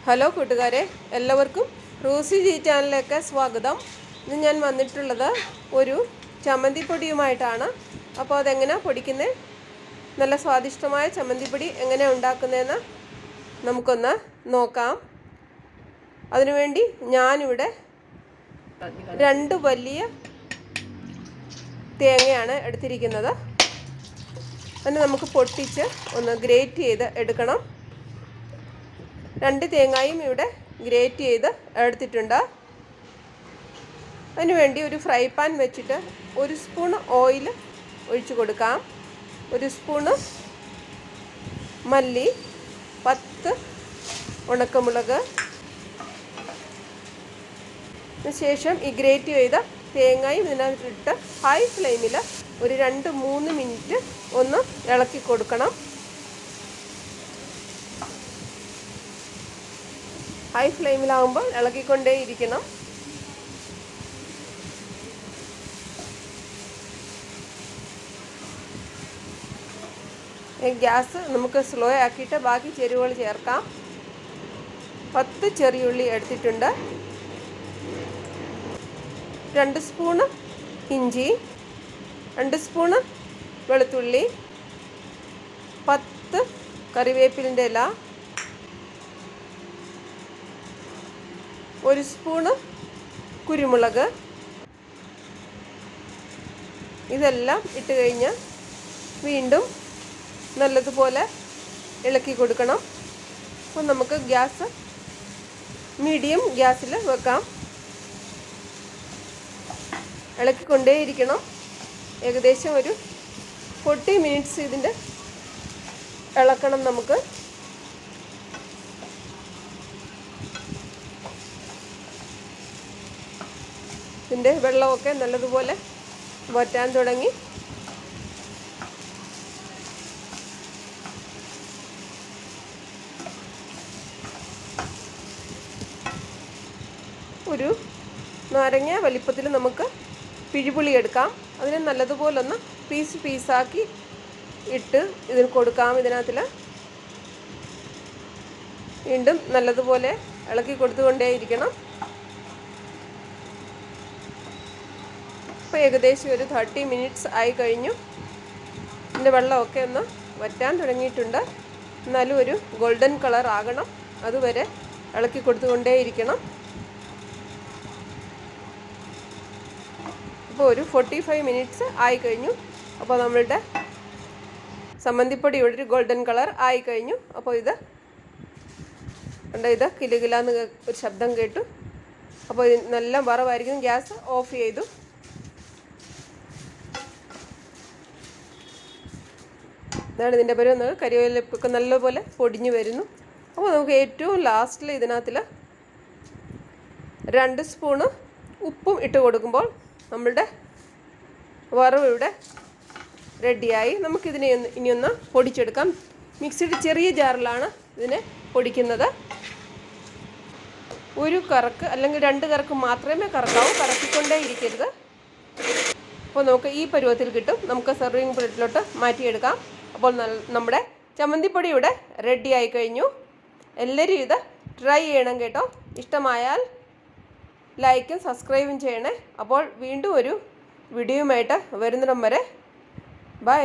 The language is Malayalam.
ഹലോ കൂട്ടുകാരെ, എല്ലാവർക്കും റൂസി ജി ചാനലിലേക്ക് സ്വാഗതം. ഇന്ന് ഞാൻ വന്നിട്ടുള്ളത് ഒരു ചമ്മന്തിപ്പൊടിയുമായിട്ടാണ്. അപ്പോൾ അതെങ്ങനെ പൊടിക്കുന്നത്, നല്ല സ്വാദിഷ്ടമായ ചമ്മന്തിപ്പൊടി എങ്ങനെ ഉണ്ടാക്കുന്നതെന്ന് നമുക്കൊന്ന് നോക്കാം. അതിനുവേണ്ടി ഞാനിവിടെ 2 വലിയ തേങ്ങയാണ് എടുത്തിരിക്കുന്നത്. അതിന് നമുക്ക് പൊട്ടിച്ച് ഒന്ന് ഗ്രേറ്റ് ചെയ്ത് എടുക്കണം. 2 തേങ്ങയും ഇവിടെ ഗ്രേറ്റ് ചെയ്ത് എടുത്തിട്ടുണ്ട്. അതിനുവേണ്ടി ഒരു ഫ്രൈ പാൻ വെച്ചിട്ട് 1 സ്പൂൺ ഓയിൽ ഒഴിച്ചു കൊടുക്കാം. 1 സ്പൂണ് മല്ലി, 10 ഉണക്കമുളക്. ശേഷം ഈ ഗ്രേറ്റ് ചെയ്ത തേങ്ങയും ഇതിനകത്തിട്ട് ഹൈ ഫ്ലെയിമിൽ ഒരു 2-3 മിനിറ്റ് ഒന്ന് ഇളക്കി കൊടുക്കണം. ഹൈ ഫ്ലെയിമിലാകുമ്പോൾ ഇളക്കിക്കൊണ്ടേയിരിക്കണം. ഗ്യാസ് നമുക്ക് സ്ലോ ആക്കിയിട്ട് ബാക്കി ചേരുവകൾ ചേർക്കാം. 10 ചെറിയുള്ളി എടുത്തിട്ടുണ്ട്, 2 സ്പൂണ് ഇഞ്ചി, 2 സ്പൂണ് വെളുത്തുള്ളി, 10 കറിവേപ്പിലിൻ്റെ ഇല, 1 സ്പൂണ് കുരുമുളക്. ഇതെല്ലാം ഇട്ട് കഴിഞ്ഞ് വീണ്ടും നല്ലതുപോലെ ഇളക്കി കൊടുക്കണം. അപ്പോൾ നമുക്ക് ഗ്യാസ് മീഡിയം ഗ്യാസിൽ വെക്കാം. ഇളക്കിക്കൊണ്ടേയിരിക്കണം. ഏകദേശം ഒരു 40 മിനിറ്റ്സ് ഇതിൻ്റെ ഇളക്കണം നമുക്ക്. ഇതിൻ്റെ വെള്ളമൊക്കെ നല്ലതുപോലെ വറ്റാൻ തുടങ്ങി. ഒരു നാരങ്ങ വലിപ്പത്തിൽ നമുക്ക് പിഴിപുളി എടുക്കാം. അതിനെ നല്ലതുപോലെ ഒന്ന് പീസാക്കി ഇട്ട് ഇതിന് കൊടുക്കാം. ഇതിനകത്തിൽ വീണ്ടും നല്ലതുപോലെ ഇളക്കി കൊടുത്തുകൊണ്ടേയിരിക്കണം. ഇപ്പോൾ ഏകദേശം ഒരു 30 മിനിറ്റ്സ് ആയി കഴിഞ്ഞു. ഇതിൻ്റെ വെള്ളമൊക്കെ ഒന്ന് വറ്റാൻ തുടങ്ങിയിട്ടുണ്ട്. എന്നാലും ഒരു ഗോൾഡൻ കളർ ആകണം, അതുവരെ ഇളക്കി കൊടുത്തുകൊണ്ടേയിരിക്കണം. ഇപ്പോൾ ഒരു 45 മിനിറ്റ്സ് ആയി കഴിഞ്ഞു. അപ്പോൾ നമ്മളുടെ ചമ്മന്തിപ്പൊടി ഇവിടെ ഒരു ഗോൾഡൻ കളർ ആയി കഴിഞ്ഞു. അപ്പോൾ ഇത് കിലുകിലാന്ന് ഒരു ശബ്ദം കേട്ടു. അപ്പോൾ ഇത് നല്ല വറവായിരിക്കും. ഗ്യാസ് ഓഫ് ചെയ്തു. ഇതാണ് ഇതിൻ്റെ പരുവം. കരിവേപ്പിലൊക്കെ നല്ലപോലെ പൊടിഞ്ഞു വരുന്നു. അപ്പോൾ നമുക്ക് ഏറ്റവും ലാസ്റ്റിൽ ഇതിനകത്തിൽ 2 സ്പൂണ് ഉപ്പും ഇട്ട് കൊടുക്കുമ്പോൾ നമ്മളുടെ വറവ് ഇവിടെ റെഡിയായി. നമുക്കിതിനെ ഇനിയൊന്ന് പൊടിച്ചെടുക്കാം. മിക്സിയുടെ ചെറിയ ജാറിലാണ് ഇതിനെ പൊടിക്കുന്നത്. ഒരു കറക്ക് അല്ലെങ്കിൽ 2 കറക്ക് മാത്രമേ കറക്കാവൂ, കറക്കിക്കൊണ്ടേ ഇരിക്കരുത്. അപ്പോൾ നമുക്ക് ഈ പരുവത്തിൽ കിട്ടും. നമുക്ക് സെർവിങ് പ്ലേറ്റിലോട്ട് മാറ്റിയെടുക്കാം. അപ്പോൾ നമ്മുടെ ചമ്മന്തിപ്പൊടി ഇവിടെ റെഡിയായി കഴിഞ്ഞു. എല്ലാവരും ഇത് ട്രൈ ചെയ്യണം കേട്ടോ. ഇഷ്ടമായാൽ ലൈക്കും സബ്സ്ക്രൈബും ചെയ്യണേ. അപ്പോൾ വീണ്ടും ഒരു വീഡിയോയുമായിട്ട് വരുന്നിടം വരെ ബൈ.